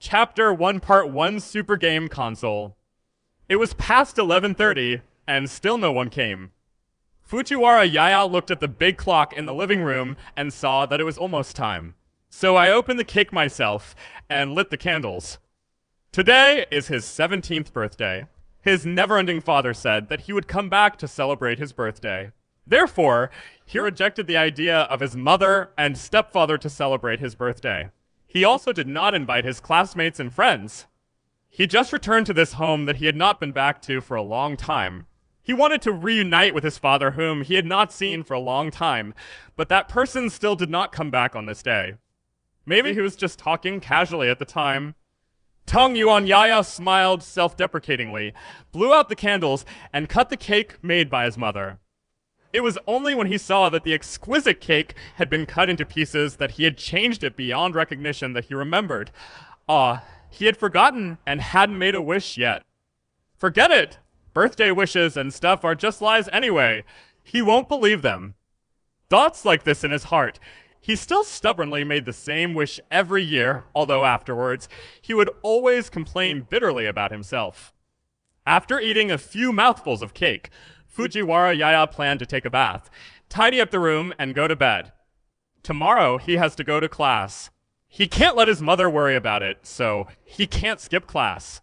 Chapter 1 Part 1 Super Game Console. It was past 11:30, and still no one came. Fujiwara Yaya looked at the big clock in the living room and saw that it was almost time. So I opened the cake myself and lit the candles. Today is his 17th birthday. His never-ending father said that he would come back to celebrate his birthday. Therefore, he rejected the idea of his mother and stepfather to celebrate his birthday. He also did not invite his classmates and friends. He just returned to this home that he had not been back to for a long time. He wanted to reunite with his father, whom he had not seen for a long time, but that person still did not come back on this day. Maybe he was just talking casually at the time. Tung Yuan Yaya smiled self-deprecatingly, blew out the candles, and cut the cake made by his mother. It was only when he saw that the exquisite cake had been cut into pieces that he had changed it beyond recognition that he remembered. He had forgotten and hadn't made a wish yet. Forget it! Birthday wishes and stuff are just lies anyway. He won't believe them. Thoughts like this in his heart, he still stubbornly made the same wish every year, although afterwards, he would always complain bitterly about himself. After eating a few mouthfuls of cake, Fujiwara Yaya planned to take a bath, tidy up the room, and go to bed. Tomorrow, he has to go to class. He can't let his mother worry about it, so he can't skip class.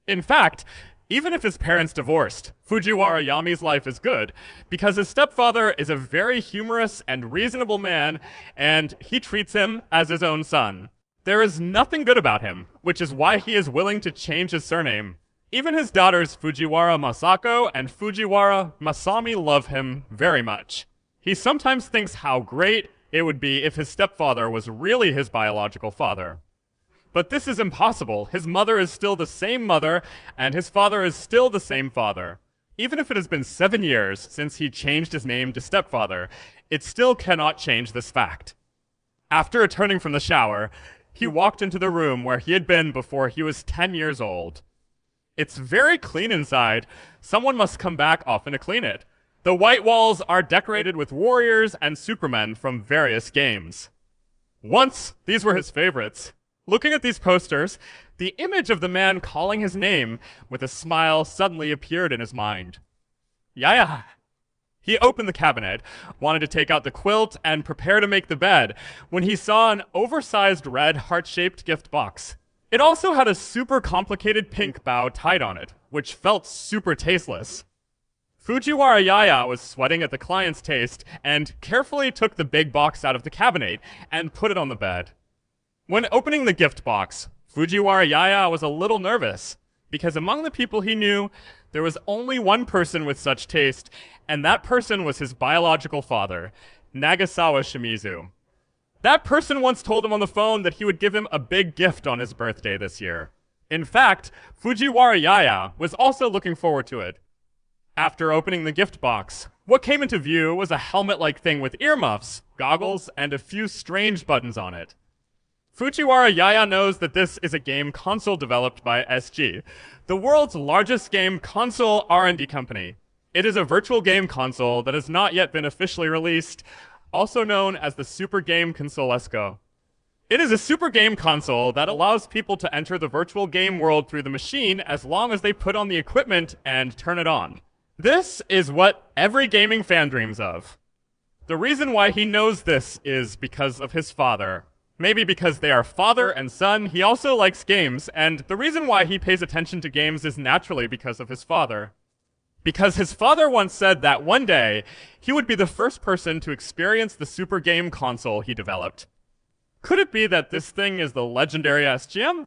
In fact, even if his parents divorced, Fujiwara Yami's life is good, because his stepfather is a very humorous and reasonable man, and he treats him as his own son. There is nothing good about him, which is why he is willing to change his surname. Even his daughters Fujiwara Masako and Fujiwara Masami love him very much. He sometimes thinks how great it would be if his stepfather was really his biological father. But this is impossible. His mother is still the same mother, and his father is still the same father. Even if it has been 7 years since he changed his name to stepfather, it still cannot change this fact. After returning from the shower, he walked into the room where he had been before he was 10 years old. It's very clean inside. Someone must come back often to clean it. The white walls are decorated with warriors and supermen from various games. Once, these were his favorites. Looking at these posters, the image of the man calling his name with a smile suddenly appeared in his mind. Yaya. He opened the cabinet, wanted to take out the quilt and prepare to make the bed, when he saw an oversized red heart-shaped gift box. It also had a super complicated pink bow tied on it, which felt super tasteless. Fujiwara Yaya was sweating at the client's taste and carefully took the big box out of the cabinet and put it on the bed. When opening the gift box, Fujiwara Yaya was a little nervous, because among the people he knew, there was only one person with such taste, and that person was his biological father, Nagasawa Shimizu. That person once told him on the phone that he would give him a big gift on his birthday this year. In fact, Fujiwara Yaya was also looking forward to it. After opening the gift box, what came into view was a helmet-like thing with earmuffs, goggles, and a few strange buttons on it. Fujiwara Yaya knows that this is a game console developed by SG, the world's largest game console R&D company. It is a virtual game console that has not yet been officially released, also known as the Super Game Consolesco. It is a super game console that allows people to enter the virtual game world through the machine as long as they put on the equipment and turn it on. This is what every gaming fan dreams of. The reason why he knows this is because of his father. Maybe because they are father and son, he also likes games, and the reason why he pays attention to games is naturally because of his father. Because his father once said that one day, he would be the first person to experience the super game console he developed. Could it be that this thing is the legendary SGM?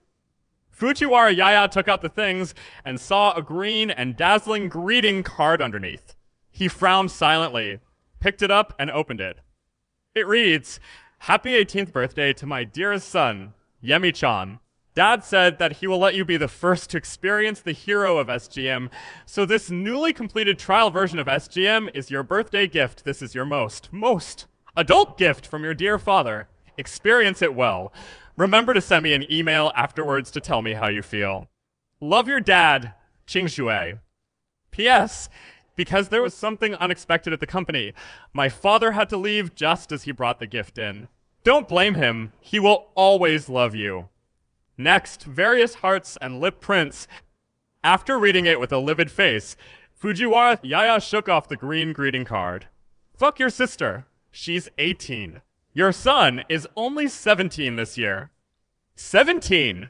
Fujiwara Yaya took out the things and saw a green and dazzling greeting card underneath. He frowned silently, picked it up, and opened it. It reads, "Happy 18th birthday to my dearest son, Yemi-chan. Dad said that he will let you be the first to experience the hero of SGM, so this newly completed trial version of SGM is your birthday gift. This is your most adult gift from your dear father. Experience it well. Remember to send me an email afterwards to tell me how you feel. Love your dad, Qingxue. P.S. Because there was something unexpected at the company, my father had to leave just as he brought the gift in. Don't blame him. He will always love you. Next, various hearts and lip prints. After reading it with a livid face, Fujiwara Yaya shook off the green greeting card. Fuck your sister. She's 18. Your son is only 17 this year. 17!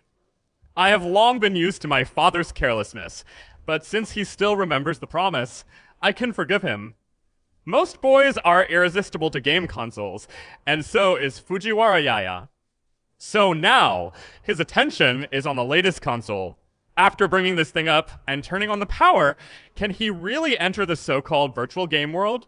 I have long been used to my father's carelessness, but since he still remembers the promise, I can forgive him. Most boys are irresistible to game consoles, and so is Fujiwara Yaya. So now, his attention is on the latest console. After bringing this thing up and turning on the power, can he really enter the so-called virtual game world?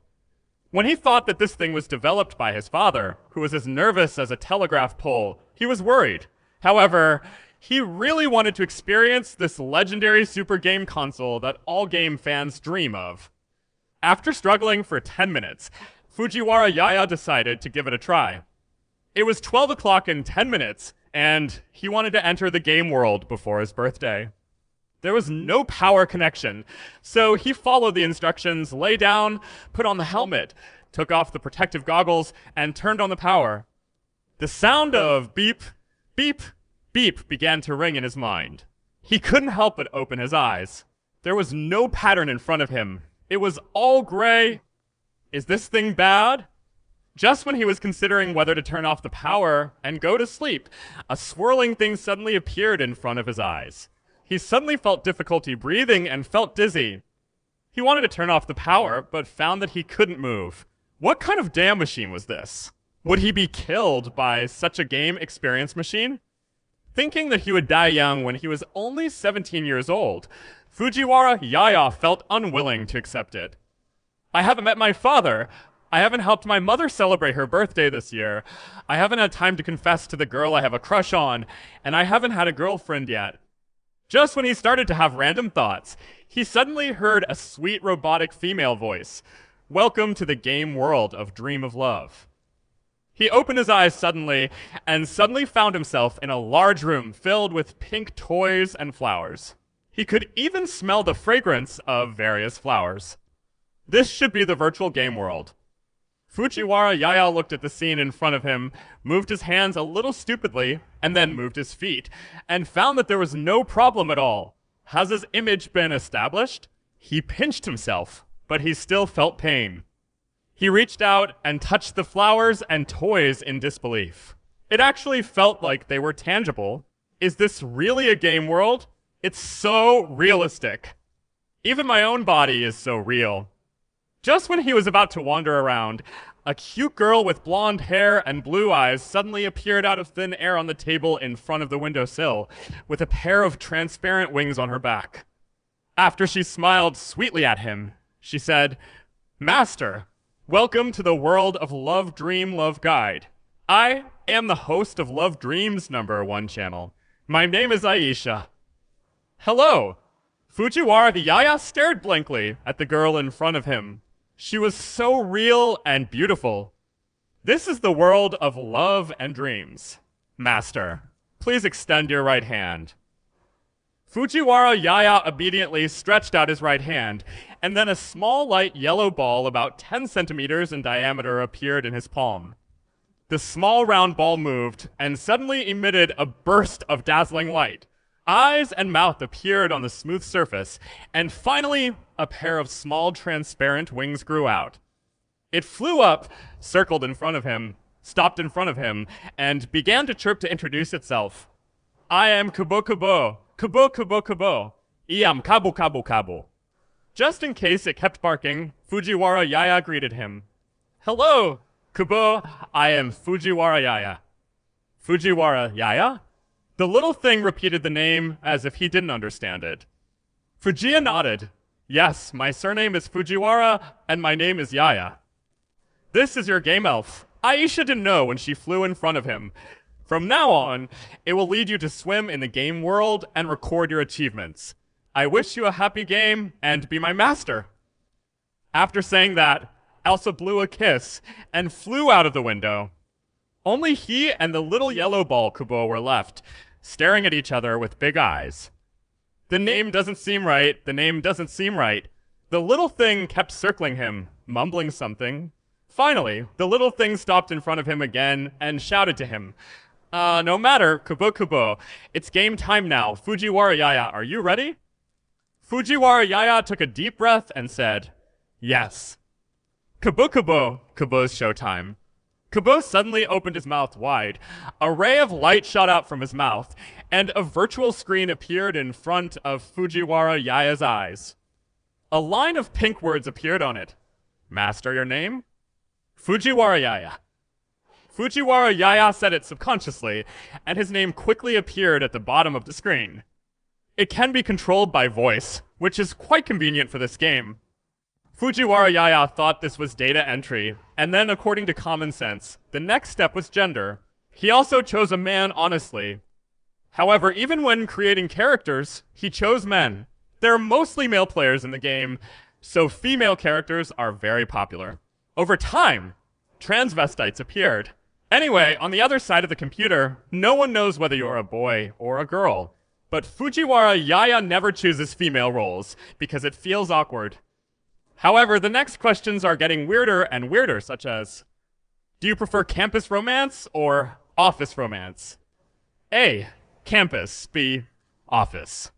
When he thought that this thing was developed by his father, who was as nervous as a telegraph pole, he was worried. However, he really wanted to experience this legendary super game console that all game fans dream of. After struggling for 10 minutes, Fujiwara Yaya decided to give it a try. It was 12 o'clock in 10 minutes, and he wanted to enter the game world before his birthday. There was no power connection, so he followed the instructions, lay down, put on the helmet, took off the protective goggles, and turned on the power. The sound of beep, beep, beep began to ring in his mind. He couldn't help but open his eyes. There was no pattern in front of him. It was all gray. Is this thing bad? Just when he was considering whether to turn off the power and go to sleep, a swirling thing suddenly appeared in front of his eyes. He suddenly felt difficulty breathing and felt dizzy. He wanted to turn off the power, but found that he couldn't move. What kind of damn machine was this? Would he be killed by such a game experience machine? Thinking that he would die young when he was only 17 years old, Fujiwara Yaya felt unwilling to accept it. I haven't met my father. I haven't helped my mother celebrate her birthday this year. I haven't had time to confess to the girl I have a crush on, and I haven't had a girlfriend yet. Just when he started to have random thoughts, he suddenly heard a sweet robotic female voice. Welcome to the game world of Dream of Love. He opened his eyes suddenly, and suddenly found himself in a large room filled with pink toys and flowers. He could even smell the fragrance of various flowers. This should be the virtual game world. Fujiwara Yaya looked at the scene in front of him, moved his hands a little stupidly, and then moved his feet, and found that there was no problem at all. Has his image been established? He pinched himself, but he still felt pain. He reached out and touched the flowers and toys in disbelief. It actually felt like they were tangible. Is this really a game world? It's so realistic. Even my own body is so real. Just when he was about to wander around, a cute girl with blonde hair and blue eyes suddenly appeared out of thin air on the table in front of the windowsill, with a pair of transparent wings on her back. After she smiled sweetly at him, she said, "Master, welcome to the world of Love Dream Love Guide. I am the host of Love Dreams #1 channel. My name is Aisha." Hello! Fujiwara Yaya stared blankly at the girl in front of him. She was so real and beautiful. This is the world of love and dreams. Master, please extend your right hand. Fujiwara Yaya obediently stretched out his right hand, and then a small light yellow ball about 10 centimeters in diameter appeared in his palm. The small round ball moved and suddenly emitted a burst of dazzling light. Eyes and mouth appeared on the smooth surface, and finally, a pair of small transparent wings grew out. It flew up, circled in front of him, stopped in front of him, and began to chirp to introduce itself. I am Kubo Kubo, Kubo Kubo Kubo, Iam Kabu Kabu Kabu. Just in case it kept barking, Fujiwara Yaya greeted him. Hello, Kubo, I am Fujiwara Yaya. Fujiwara Yaya? The little thing repeated the name as if he didn't understand it. Fujiya nodded. Yes, my surname is Fujiwara, and my name is Yaya. This is your game elf. Aisha didn't know when she flew in front of him. From now on, it will lead you to swim in the game world and record your achievements. I wish you a happy game, and be my master. After saying that, Elsa blew a kiss and flew out of the window. Only he and the little yellow ball Kubo were left, staring at each other with big eyes. The name doesn't seem right, the name doesn't seem right. The little thing kept circling him, mumbling something. Finally, the little thing stopped in front of him again and shouted to him, No matter, Kubo Kubo. It's game time now. Fujiwara Yaya, are you ready? Fujiwara Yaya took a deep breath and said, yes. Kubo Kubo, Kubo's showtime. Kubo suddenly opened his mouth wide. A ray of light shot out from his mouth, and a virtual screen appeared in front of Fujiwara Yaya's eyes. A line of pink words appeared on it. Master, your name? Fujiwara Yaya. Fujiwara Yaya said it subconsciously, and his name quickly appeared at the bottom of the screen. It can be controlled by voice, which is quite convenient for this game. Fujiwara Yaya thought this was data entry, and then according to common sense, the next step was gender. He also chose a man honestly. However, even when creating characters, he chose men. There are mostly male players in the game, so female characters are very popular. Over time, transvestites appeared. Anyway, on the other side of the computer, no one knows whether you're a boy or a girl. But Fujiwara Yaya never chooses female roles, because it feels awkward. However, the next questions are getting weirder and weirder, such as, do you prefer campus romance or office romance? A. Campus. B. Office.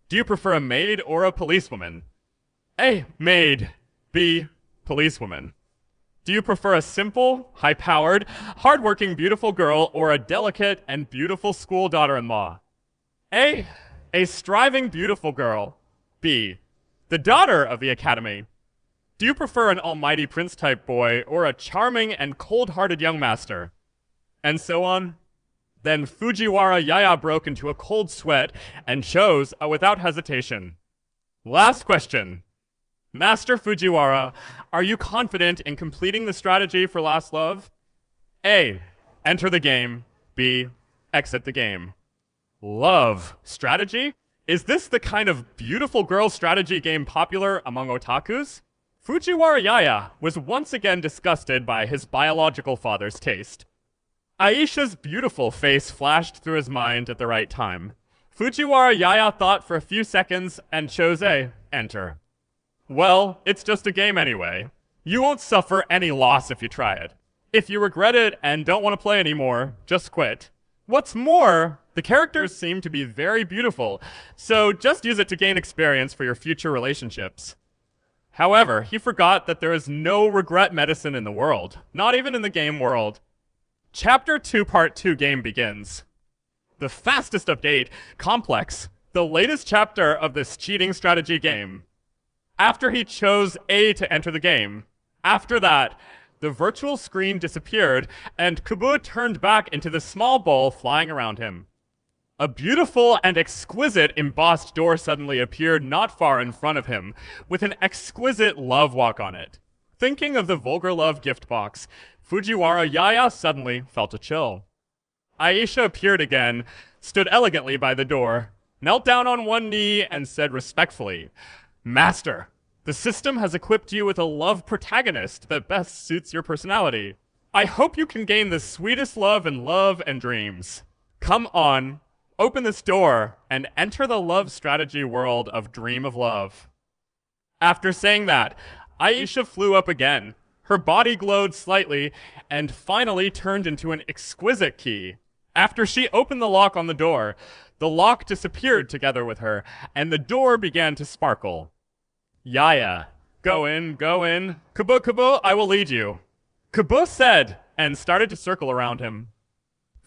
Do you prefer a maid or a policewoman? A. Maid. B. Policewoman. Do you prefer a simple, high-powered, hard-working, beautiful girl or a delicate and beautiful school daughter-in-law? A. A striving, beautiful girl. B. The daughter of the academy. Do you prefer an almighty prince-type boy or a charming and cold-hearted young master? And so on. Then Fujiwara Yaya broke into a cold sweat and chose without hesitation. Last question. Master Fujiwara, are you confident in completing the strategy for Last Love? A. Enter the game. B. Exit the game. Love strategy? Is this the kind of beautiful girl strategy game popular among otakus? Fujiwara Yaya was once again disgusted by his biological father's taste. Aisha's beautiful face flashed through his mind at the right time. Fujiwara Yaya thought for a few seconds and chose A. Enter. Well, it's just a game anyway. You won't suffer any loss if you try it. If you regret it and don't want to play anymore, just quit. What's more, the characters seem to be very beautiful, so just use it to gain experience for your future relationships. However, he forgot that there is no regret medicine in the world, not even in the game world. Chapter 2 Part 2 game begins. The fastest update, Complex, the latest chapter of this cheating strategy game. After he chose A to enter the game, after that, the virtual screen disappeared and Kubo turned back into the small ball flying around him. A beautiful and exquisite embossed door suddenly appeared not far in front of him, with an exquisite love walk on it. Thinking of the Vulgar Love gift box, Fujiwara Yaya suddenly felt a chill. Aisha appeared again, stood elegantly by the door, knelt down on one knee, and said respectfully, Master, the system has equipped you with a love protagonist that best suits your personality. I hope you can gain the sweetest love in love and dreams. Come on, open this door, and enter the love strategy world of Dream of Love. After saying that, Aisha flew up again. Her body glowed slightly, and finally turned into an exquisite key. After she opened the lock on the door, the lock disappeared together with her, and the door began to sparkle. Yaya, go in, go in. Kubo Kubo, I will lead you. Kubo said, and started to circle around him.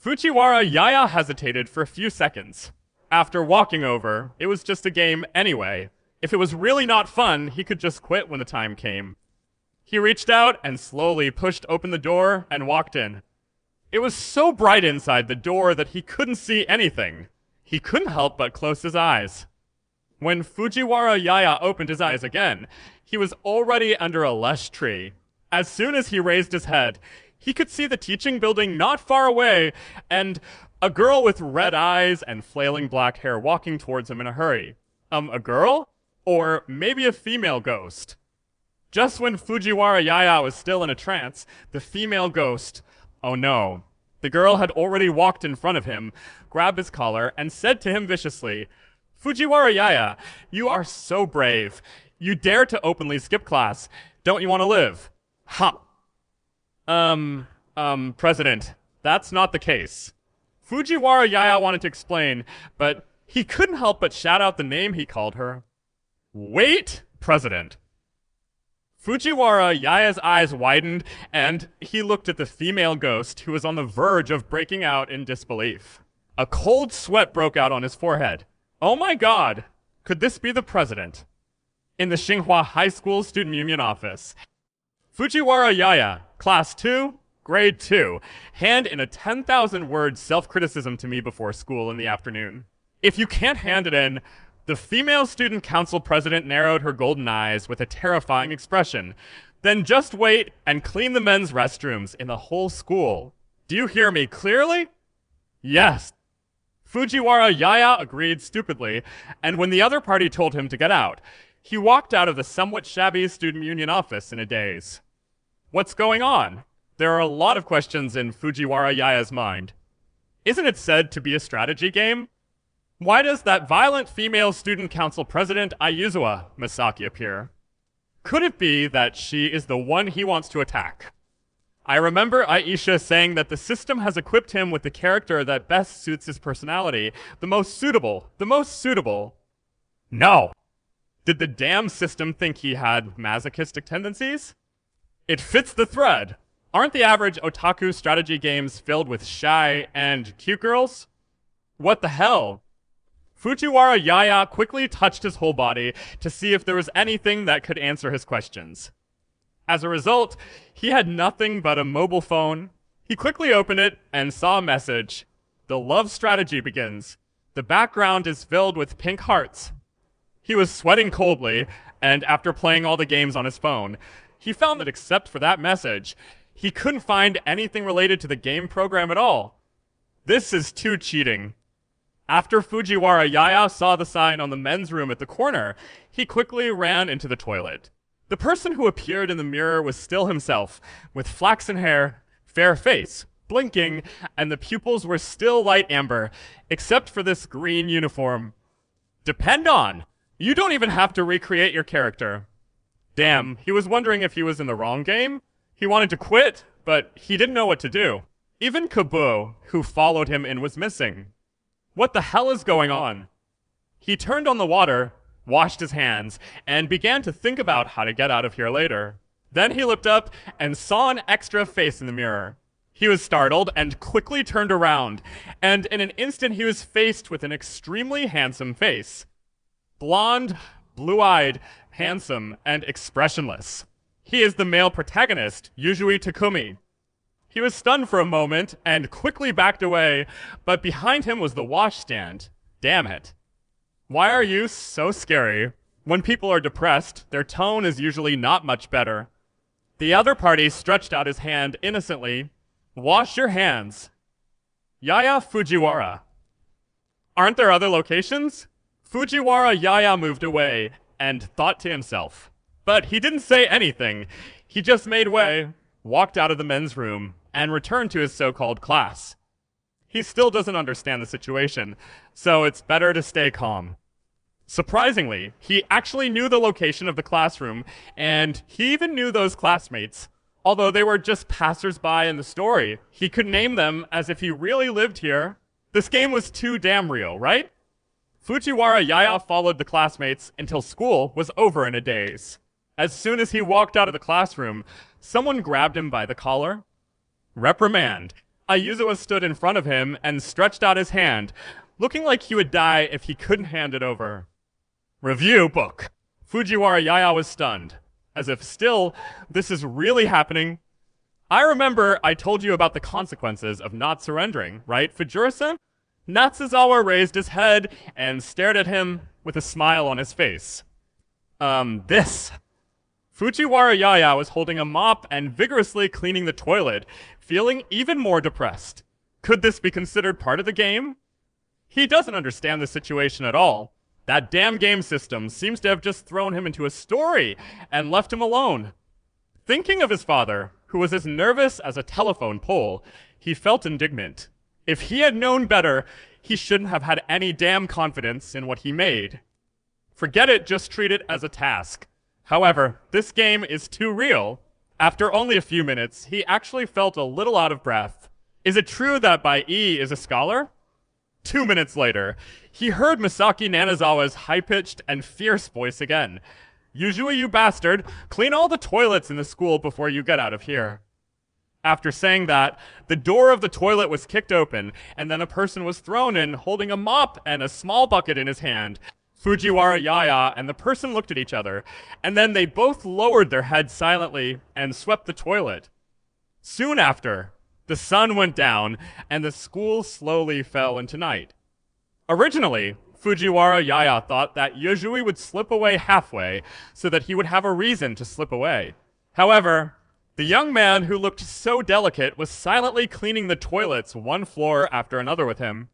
Fujiwara Yaya hesitated for a few seconds. After walking over, it was just a game anyway. If it was really not fun, he could just quit when the time came. He reached out and slowly pushed open the door and walked in. It was so bright inside the door that he couldn't see anything. He couldn't help but close his eyes. When Fujiwara Yaya opened his eyes again, he was already under a lush tree. As soon as he raised his head, he could see the teaching building not far away, and a girl with red eyes and flailing black hair walking towards him in a hurry. A girl? Or maybe a female ghost? Just when Fujiwara Yaya was still in a trance, the female ghost, oh no, the girl had already walked in front of him, grabbed his collar, and said to him viciously, Fujiwara Yaya, you are so brave. You dare to openly skip class. Don't you want to live? President, that's not the case. Fujiwara Yaya wanted to explain, but he couldn't help but shout out the name he called her. Wait, President. Fujiwara Yaya's eyes widened, and he looked at the female ghost who was on the verge of breaking out in disbelief. A cold sweat broke out on his forehead. Oh my god, could this be the president? In the Xinhua High School Student Union office. Fujiwara Yaya, Class 2, Grade 2, hand in a 10,000-word self-criticism to me before school in the afternoon. If you can't hand it in, the female student council president narrowed her golden eyes with a terrifying expression. Then just wait and clean the men's restrooms in the whole school. Do you hear me clearly? Yes. Fujiwara Yaya agreed stupidly, and when the other party told him to get out, he walked out of the somewhat shabby student union office in a daze. What's going on? There are a lot of questions in Fujiwara Yaya's mind. Isn't it said to be a strategy game? Why does that violent female student council president Aizawa Misaki appear? Could it be that she is the one he wants to attack? I remember Aisha saying that the system has equipped him with the character that best suits his personality, the most suitable. No. Did the damn system think he had masochistic tendencies? It fits the thread. Aren't the average otaku strategy games filled with shy and cute girls? What the hell? Fujiwara Yaya quickly touched his whole body to see if there was anything that could answer his questions. As a result, he had nothing but a mobile phone. He quickly opened it and saw a message. The love strategy begins. The background is filled with pink hearts. He was sweating coldly, and after playing all the games on his phone, he found that except for that message, he couldn't find anything related to the game program at all. This is too cheating. After Fujiwara Yaya saw the sign on the men's room at the corner, he quickly ran into the toilet. The person who appeared in the mirror was still himself, with flaxen hair, fair face, blinking, and the pupils were still light amber, except for this green uniform. Depend on! You don't even have to recreate your character. Damn, he was wondering if he was in the wrong game? He wanted to quit, but he didn't know what to do. Even Kabuo, who followed him in, was missing. What the hell is going on? He turned on the water, washed his hands, and began to think about how to get out of here later. Then he looked up and saw an extra face in the mirror. He was startled and quickly turned around, and in an instant he was faced with an extremely handsome face. Blonde, blue-eyed, handsome, and expressionless. He is the male protagonist, Yuzui Takumi. He was stunned for a moment and quickly backed away, but behind him was the washstand. Damn it. Why are you so scary? When people are depressed, their tone is usually not much better. The other party stretched out his hand innocently. Wash your hands. Yaya Fujiwara. Aren't there other locations? Fujiwara Yaya moved away and thought to himself. But he didn't say anything. He just made way, walked out of the men's room, and returned to his so-called class. He still doesn't understand the situation, so it's better to stay calm. Surprisingly, he actually knew the location of the classroom, and he even knew those classmates. Although they were just passers-by in the story, he could name them as if he really lived here. This game was too damn real, right? Fujiwara Yaya followed the classmates until school was over in a daze. As soon as he walked out of the classroom, someone grabbed him by the collar. Reprimand. Aizawa stood in front of him and stretched out his hand, looking like he would die if he couldn't hand it over. Review book. Fujiwara Yaya was stunned, as if still, this is really happening. I remember I told you about the consequences of not surrendering, right, Fujura-san? Natsuzawa raised his head and stared at him with a smile on his face. This. Fujiwara Yaya was holding a mop and vigorously cleaning the toilet, feeling even more depressed. Could this be considered part of the game? He doesn't understand the situation at all. That damn game system seems to have just thrown him into a story and left him alone. Thinking of his father, who was as nervous as a telephone pole, he felt indignant. If he had known better, he shouldn't have had any damn confidence in what he made. Forget it, just treat it as a task. However, this game is too real. After only a few minutes, he actually felt a little out of breath. Is it true that Bai E is a scholar? 2 minutes later, he heard Misaki Nanazawa's high-pitched and fierce voice again. Usually, you bastard, clean all the toilets in the school before you get out of here. After saying that, the door of the toilet was kicked open, and then a person was thrown in holding a mop and a small bucket in his hand. Fujiwara Yaya and the person looked at each other, and then they both lowered their heads silently and swept the toilet. Soon after, the sun went down, and the school slowly fell into night. Originally, Fujiwara Yaya thought that Yojui would slip away halfway so that he would have a reason to slip away. However, the young man who looked so delicate was silently cleaning the toilets one floor after another with him.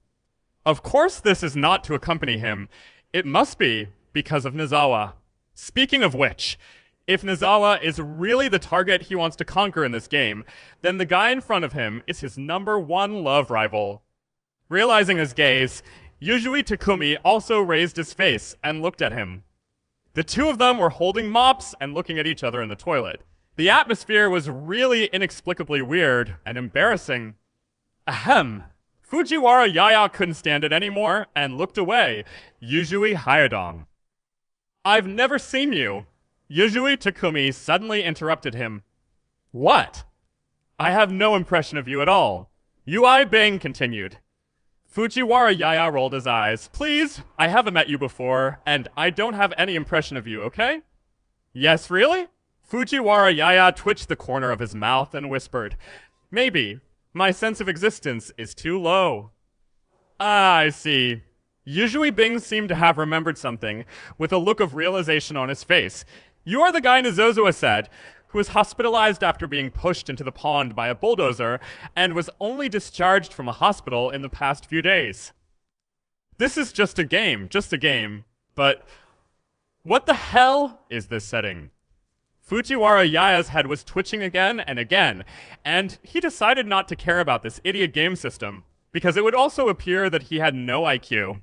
Of course this is not to accompany him. It must be because of Nozawa. Speaking of which, if Nozawa is really the target he wants to conquer in this game, then the guy in front of him is his #1 love rival. Realizing his gaze, Yujui Takumi also raised his face and looked at him. The two of them were holding mops and looking at each other in the toilet. The atmosphere was really inexplicably weird and embarrassing. Ahem. Fujiwara Yaya couldn't stand it anymore and looked away. Yujui Hayadong. I've never seen you. Yujui Takumi suddenly interrupted him. What? I have no impression of you at all. Ui Bing continued. Fujiwara Yaya rolled his eyes. Please, I haven't met you before, and I don't have any impression of you, okay? Yes, really? Fujiwara Yaya twitched the corner of his mouth and whispered, Maybe. My sense of existence is too low. Ah, I see. Yujui Bing seemed to have remembered something, with a look of realization on his face. You are the guy Nozozua said, who was hospitalized after being pushed into the pond by a bulldozer, and was only discharged from a hospital in the past few days. This is just a game, but what the hell is this setting? Fujiwara Yaya's head was twitching again and again, and he decided not to care about this idiot game system, because it would also appear that he had no IQ.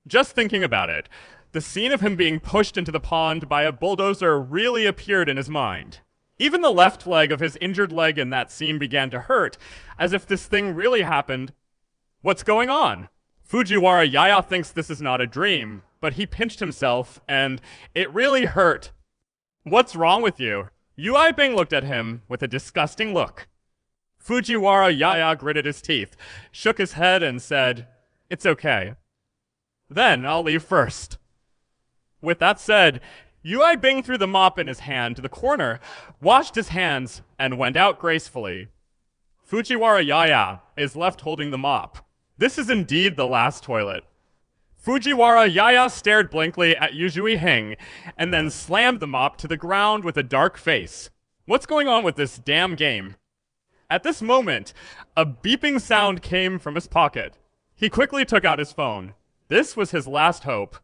Just thinking about it, the scene of him being pushed into the pond by a bulldozer really appeared in his mind. Even the left leg of his injured leg in that scene began to hurt, as if this thing really happened. What's going on? Fujiwara Yaya thinks this is not a dream, but he pinched himself, and it really hurt. What's wrong with you? Ui Bing looked at him with a disgusting look. Fujiwara Yaya gritted his teeth, shook his head, and said, It's okay. Then I'll leave first. With that said, Ui Bing threw the mop in his hand to the corner, washed his hands, and went out gracefully. Fujiwara Yaya is left holding the mop. This is indeed the last toilet. Fujiwara Yaya stared blankly at Yujui Hing, and then slammed the mop to the ground with a dark face. What's going on with this damn game? At this moment, a beeping sound came from his pocket. He quickly took out his phone. This was his last hope.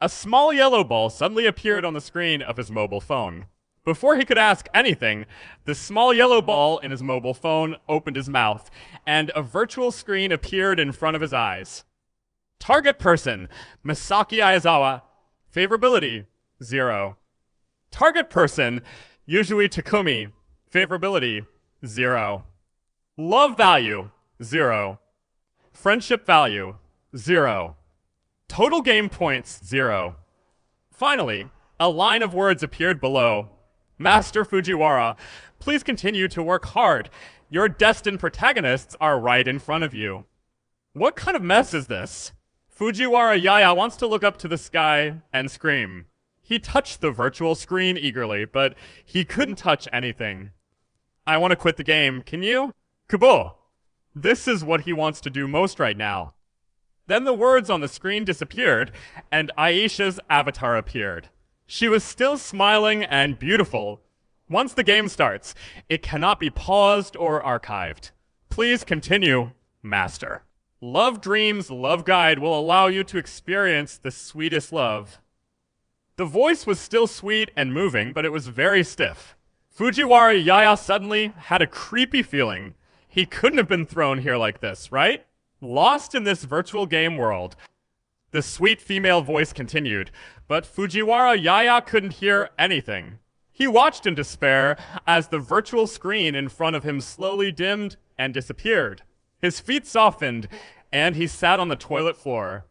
A small yellow ball suddenly appeared on the screen of his mobile phone. Before he could ask anything, the small yellow ball in his mobile phone opened his mouth, and a virtual screen appeared in front of his eyes. Target person, Misaki Aizawa. Favorability, 0. Target person, Yujui Takumi. Favorability, 0. Love value, 0. Friendship value, 0. Total game points, 0. Finally, a line of words appeared below. Master Fujiwara, please continue to work hard. Your destined protagonists are right in front of you. What kind of mess is this? Fujiwara Yaya wants to look up to the sky and scream. He touched the virtual screen eagerly, but he couldn't touch anything. I want to quit the game, can you? Kubo! This is what he wants to do most right now. Then the words on the screen disappeared, and Aisha's avatar appeared. She was still smiling and beautiful. Once the game starts, it cannot be paused or archived. Please continue, Master. Love Dreams Love Guide will allow you to experience the sweetest love. The voice was still sweet and moving, but it was very stiff. Fujiwara Yaya suddenly had a creepy feeling. He couldn't have been thrown here like this, right? Lost in this virtual game world. The sweet female voice continued, but Fujiwara Yaya couldn't hear anything. He watched in despair as the virtual screen in front of him slowly dimmed and disappeared. His feet softened, and he sat on the toilet floor.